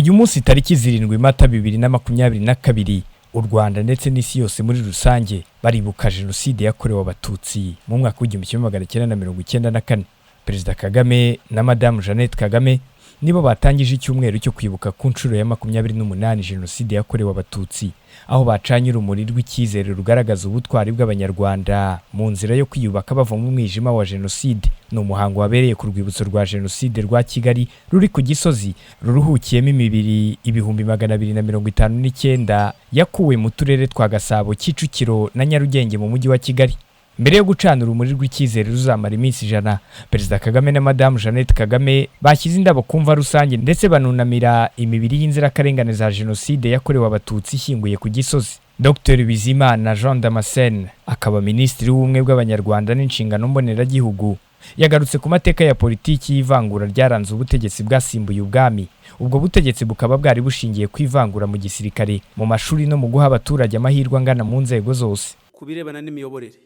Uyu munsi tariki 7 Mata 2022 u Rwanda ndetse n'isi yose muri rusange baribuka jenoside yakorewe Abatutsi mu mwaka w'1994. Perezida Kagame na Madame Jeannette Kagame nibo batangije icyumweru cyo kwibuka ku nshuro ya 28 jenoside yakorewe Abatutsi, aho bacanye urumuri rw'icyizere rugaragaza ubutwari bw'Abanyarwanda mu nzira yo kwiyubaka bava mu mwijima wa jenoside. Ni umuhango wabereye ku rwibutso rwa jenoside rwa Kigali ruri ku Gisozi, ruruhukiyemo imibiri 259 yakuwe mu turere twa Gasabo, Kicukiro na Nyarugenge mu mujyi wa Kigali. Mbere yo gucana urumuri rw'icyizere ruzamara iminsi 100, Perezida Kagame na Madame Jeannette Kagame bashyize indabo kumva rusange ndetse banunamira imibiri y'inzirakarengane za jenoside yakorewe Abatutsi ishyinguye ku Gisozi. Dr Bizimana Jean Damascene, akaba Minisitiri w'Ubumwe bw'Abanyarwanda n'inshingano mboneragihugu, yagarutse ku mateka ya politiki y'ivangura ryaranze ubutegetsi bwasimbuye ubwami. Ubwo butegetsi bukaba bwari bushingiye kwivangura mu gisirikare, mu mashuri no mu guha abaturage amahirwe angana mu nzego zose. Kubirebana n'imiyoborere,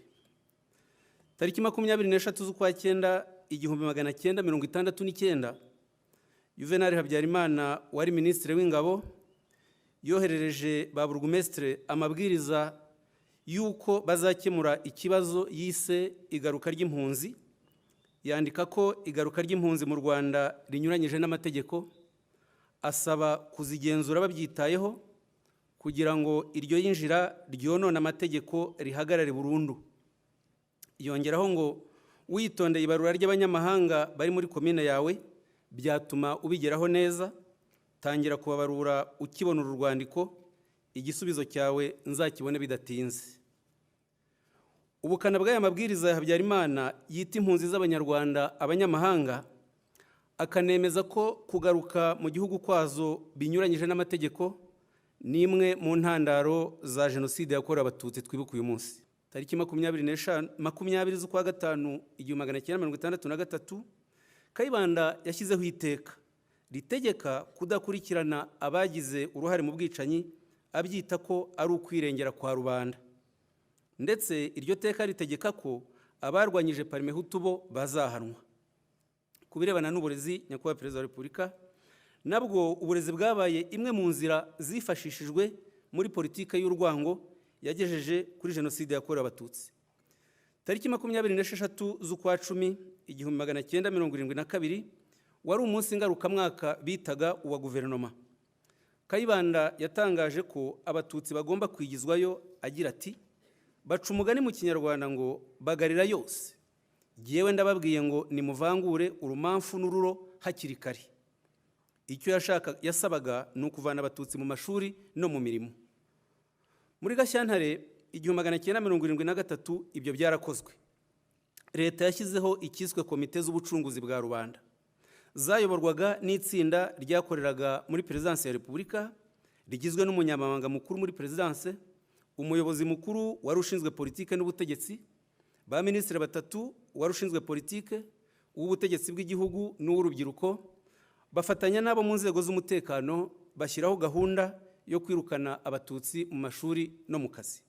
tariki 23 z'ukwa 9 1969, Juvenal Habyarimana wari Minisitiri w'Ingabo yoherereje ba burugumestre amabwiriza yuko bazakemura ikibazo yise igaruka ry'impunzi. Yandika ko igaruka ry'impunzi mu Rwanda rinyuranyije n'amategeko, asaba kuzigenzura babyitayeho kugira ngo iryo yinjira ryonona amategeko rihagarare burundu. Yongeraho ngo witondeye ibarura ry'abanyamahanga bari muri komine yawe byatuma ubigeraho neza, tangira kubabarura ukibona uru rwandiko, igisubizo cyawe nzakibone bidatinze. Ubukana bw'aya mabwiriza ya Habyarimana yita impunzi z'Abanyarwanda abanyamahanga, akanemeza ko kugaruka mu gihugu kwazo binyuranyije n'amategeko, nimwe mu ntandaro za jenoside yakorewe Abatutsi twibuka uyu munsi. Tariki 20 z'ukwa 5 1963, Kayibanda yashyizeho iteka ritegeka kudakurikirana abagize uruhare mu bwicanyi, abyita ko ari ukwirengera kwa rubanda. Ndetse iryo teka ritegeka ko abarwanyije Parmehutu bo bazahanwa. Kubirebana n'uburezi, Nyakubahwa Perezida wa Repubulika, nabwo uburezi bwabaye imwe mu nzira zifashishijwe muri politike y'urwango yagejeje kuri jenoside yakorewe Abatutsi. Tariki 26 z'ukwa 10 1972 wari umunsi ngarukamwaka bitaga uwa guverinoma. Kayibanda yatangaje ko Abatutsi bagomba kwigizwayo, agira ati, baca umugani mu Kinyarwanda ngo bagarira yose, jyewe ndababwiye ngo nimuvangure urumamfu n'ururo hakiri kare. Icyo yasabaga ni ukuvana Abatutsi mu mashuri no mu mirimo. Muri Gashyantare 1973 ibyo byarakozwe. Leta yashyizeho ikiswe komite z'ubucunguzi bwa rubanda, zayoborwaga n'itsinda ryakoreraga muri Perezidansi ya Repubulika, rigizwe n'umunyamabanga mukuru muri Perezidansi, umuyobozi mukuru wari ushinzwe politike n'ubutegetsi, ba minisitiri 3 wari ushinzwe politike, uw'ubutegetsi bw'Igihugu n'uw'urubyiruko, bafatanya nabo mu nzego z'umutekano bashyiraho gahunda yo kwirukana Abatutsi mu mashuri no mu kazi.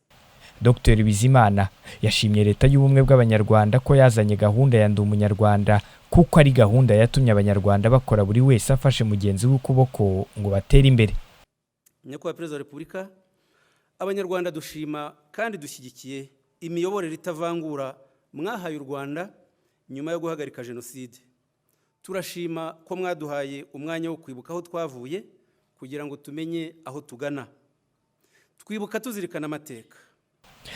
Dr Bizimana yashimye leta y'Ubumwe bw'Abanyarwanda ko yazanye gahunda ya Ndi Umunyarwanda, kuko ari gahunda yatumye Abanyarwanda bakora buri wese afashe mugenzi w'ukuboko ngo batere imbere. Nyakubahwa Perezida wa Repubulika, Abanyarwanda dushima kandi dushyigikiye imiyoborere itavangura mwahaye u Rwanda nyuma yo guhagarika jenoside. Turashima ko mwaduhaye umwanya wo kwibuka aho twavuye kugira ngo tumenye aho tugana. Twibuka tuzirikana amateka.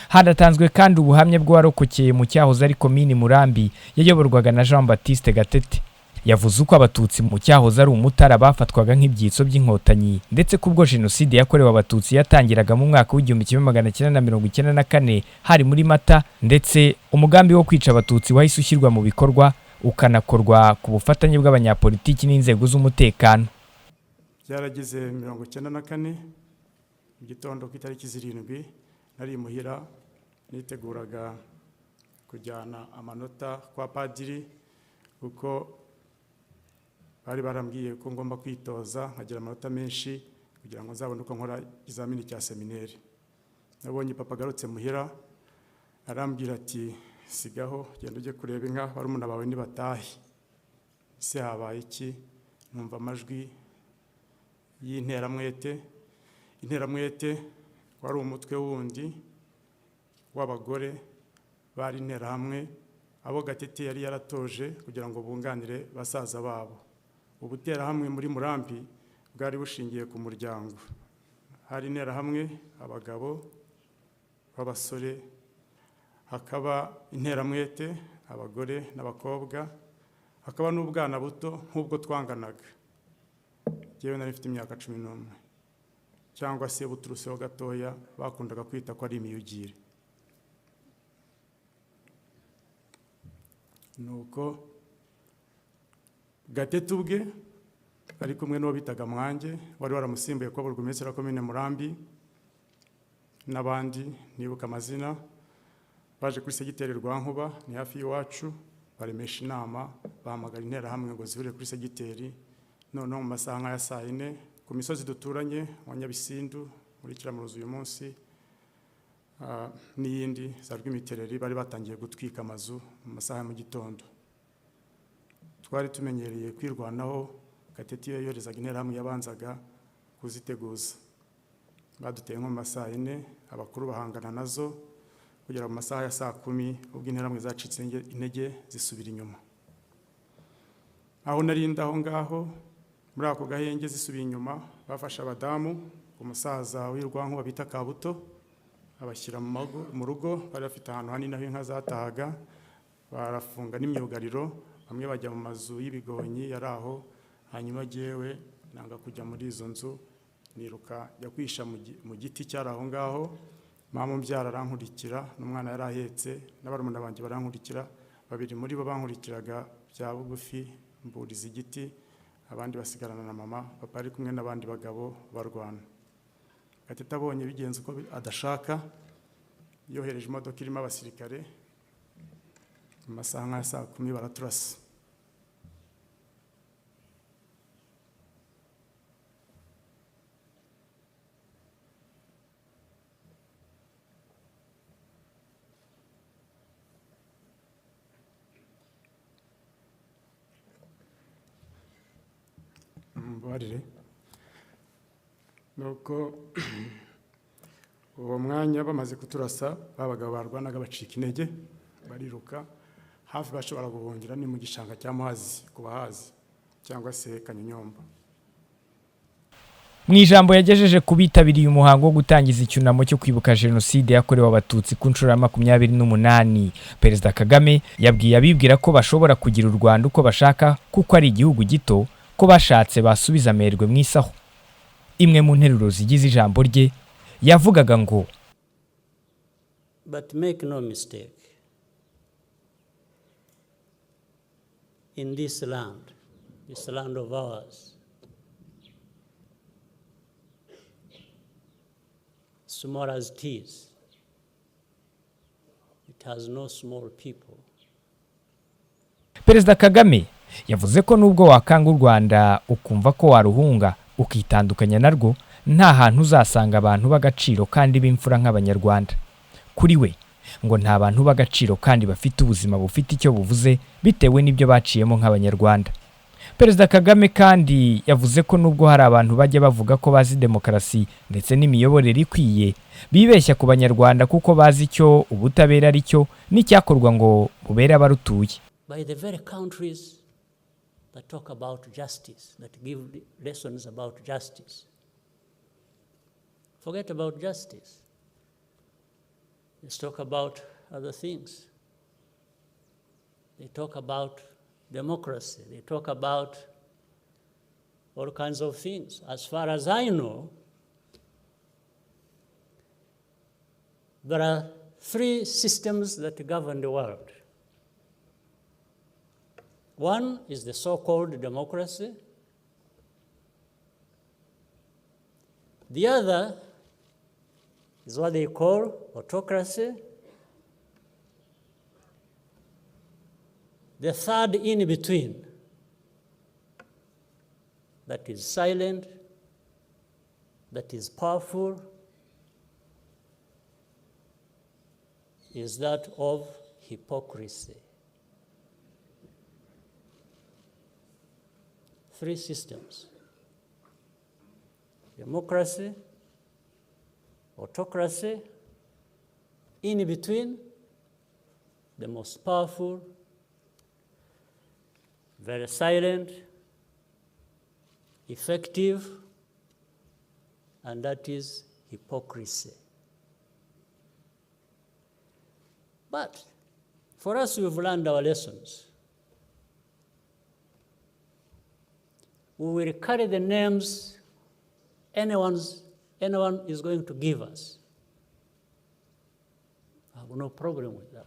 Hadatanzwe kandi ubuhamya bw'uwarokokeye mu cyahoze ari komini Murambi yayoborwaga na Jean Baptiste Gatete. Yavuze uko Abatutsi mu cyahoze ari Umutara bafatwaga nk'ibyitso by'inkotanyi, ndetse kubwo jenoside yakorewe Abatutsi yatangiraga mu mwaka w'1994 hari muri Mata, ndetse umugambi wo kwica Abatutsi wahise ushyirwa mu bikorwa, ukanakorwa ku bufatanye bw'abanyapolitiki n'inzego z'umutekano. Byarageze 1994 mu gitondo ku itariki 7 nari muhira niteguraga kujyana amanota kwa padiri, kuko bari barambwiye ko ngomba kwitoza nkagira amanota menshi kugira ngo nzabone uko nkora izamini cya seminari. Nabonye papa garutse muhira arambwira ati, sigaho genda ujye kureba inka barumuna bawe nibatahe. Se habaye iki? Numva amajwi y'interamwete. Interamwete wari umutwe wundi w'abagore bari interahamwe abo Gatete yari yaratoje kugira ngo bunganire basaza babo. Ubuterahamwe muri Murambi bwari bushingiye ku muryango. Hari interahamwe abagabo b'abasore, hakaba interamwete abagore n'abakobwa, hakaba n'ubwana buto nk'ubwo twanganaga. Jewe nari mfite imyaka 11 cyangwa se buturuseho gatoya bakundaga kwita ko ari imiyugire. Nuko Gatete ubwe ari kumwe n'uwo bitaga Mwange wari waramusimbuye ko burugumesera komine Murambi n'abandi nibuka amazina, baje kuri segiteri Rwankuba ni hafi y'iwacu, baremesha inama bahamagara interahamwe ngo zihure kuri segiteri. Noneho mu masaha nk'aya saa 4 ku misozi duturanye wa Nyabisindu muri Kiramuruzi uyu munsi n'iyindi za Rwimitereri bari batangiye gutwika amazu mu masaha ya mu gitondo. Twari tumenyereye kwirwanaho. Gatete yoherezaga interahamwe yabanzaga kuziteguza. Baduteye nko mu masaha 4 abakuru bahangana nazo kugera mu masaha ya saa 10 ubwo interahamwe zacitse intege zisubira inyuma. Aho narinda aho ngaho muri ako gahenge zisubiye inyuma bafasha abadamu, umusaza w'Irwankuba bita Kabuto abashyira mu rugo, bari bafite ahantu hanini aho inka zatahaga, barafunga n'imyugariro, bamwe bajya mu mazu y'ibigonyi yari aho. Hanyuma jewe nanga kujya muri izo nzu, niruka jya kwisha mu giti cyari aho ngaho. Mama umbyara arankurikira n'umwana yari ahetse n'abarumuna banjye barankurikira, babiri muri bo bankurikiraga bya bugufi mburiza igiti, abandi basigarana na mama. Papa ari kumwe n'abandi bagabo barwana. Gatete abonye bigenze uko adashaka, yohereje imodoka irimo abasirikare. Mu masaha nka saa 10 baraturasa. Mbarire nuko uwo mwanya bamaze kuturasa babaga barwanaga bacika intege bariruka hafi bashobora guhungira ni mu gishanga cya Muhazi kubahazi cyangwa se Kanyonyomba. Mu ijambo yagejeje kubitabiriye umuhango wo gutangiza icyunamo cyo kwibuka jenoside yakorewe Abatutsi ku nshuro ya 28, Perezida Kagame yabwiye abibwira ko bashobora kugira u Rwanda uko bashaka kuko ari igihugu gito, ko bashatse basubiza amerwe mu isaho. Imwe mu nteruro zigize ijambo rye yavugaga ngo But make no mistake, in this land of ours, small as it is, it has no small people. Perezida Kagame yavuze ko nubwo wakanga u Rwanda ukumva ko waruhunga ukitandukanya narwo, nta hantu uzasanga abantu b'agaciro kandi b'imfura nk'abanyarwanda. Kuri we ngo nta bantu b'agaciro kandi bafite ubuzima bufite icyo buvuze bitewe n'ibyo baciyemo nk'abanyarwanda. Perezida Kagame kandi yavuze ko nubwo hari abantu bajya bavuga ko bazi demokarasi ndetse n'imiyoborere ikwiye, bibeshya ku banyarwanda kuko bazi icyo ubutabera ari cyo n'icyakorwa ngo bubere abarutuye. By the very countries that talk about justice, that give lessons about justice, forget about justice. Let's talk about other things. They talk about democracy. They talk about all kinds of things. As far as I know, there are 3 systems that govern the world. One is the so-called democracy. The other is what they call autocracy. The third in between, that is silent, that is powerful, is that of hypocrisy. 3 systems. democracy, autocracy, in between, the most powerful, very silent, effective, and that is hypocrisy. But for us, we've learned our lessons. We will carry the names anyone is going to give us. I have no problem with that.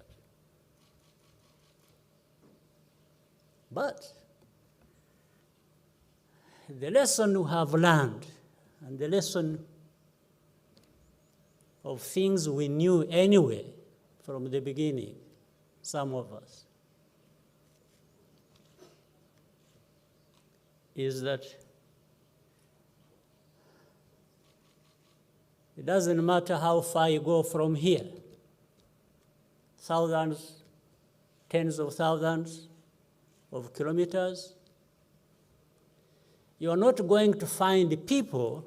But the lesson we have learned, and the lesson of things we knew anyway from the beginning, some of us, is that it doesn't matter how far you go from here, thousands, tens of thousands of kilometers, you are not going to find people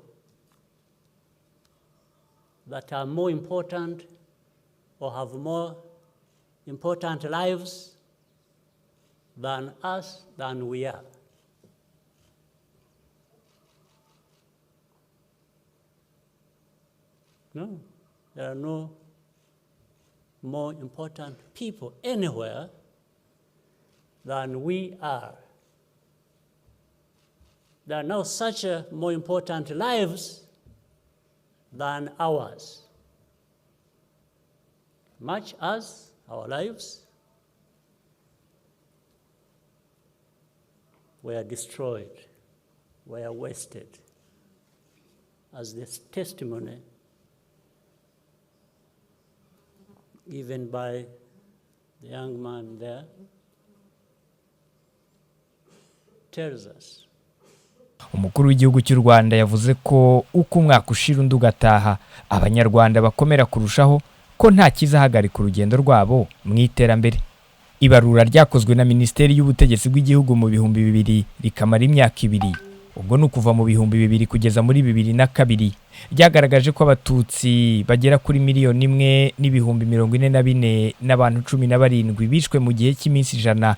that are more important or have more important lives than us, than we are. No, there are no more important people anywhere than we are. There are no such more important lives than ours. Much as our lives were destroyed, were wasted, as this testimony, even by the young man there, tells us. Umukuru w'igihugu cy'u Rwanda yavuze ko uko umwaka ushira undi ugataha abanyarwanda bakomera kurushaho, ko nta kizahagarika urugendo rwabo mu iterambere. Ibarura ryakozwe na Minisiteri y'Ubutegetsi bw'Igihugu mu bihumbi 2000 rikamara imyaka 2. Ubwo ni kuva mu bihumbi 2000 kugeza muri 2002, ryagaragaje ko Abatutsi bagera kuri 1,044,000 n'abantu 17 bishwe mu gihe cy'iminsi 100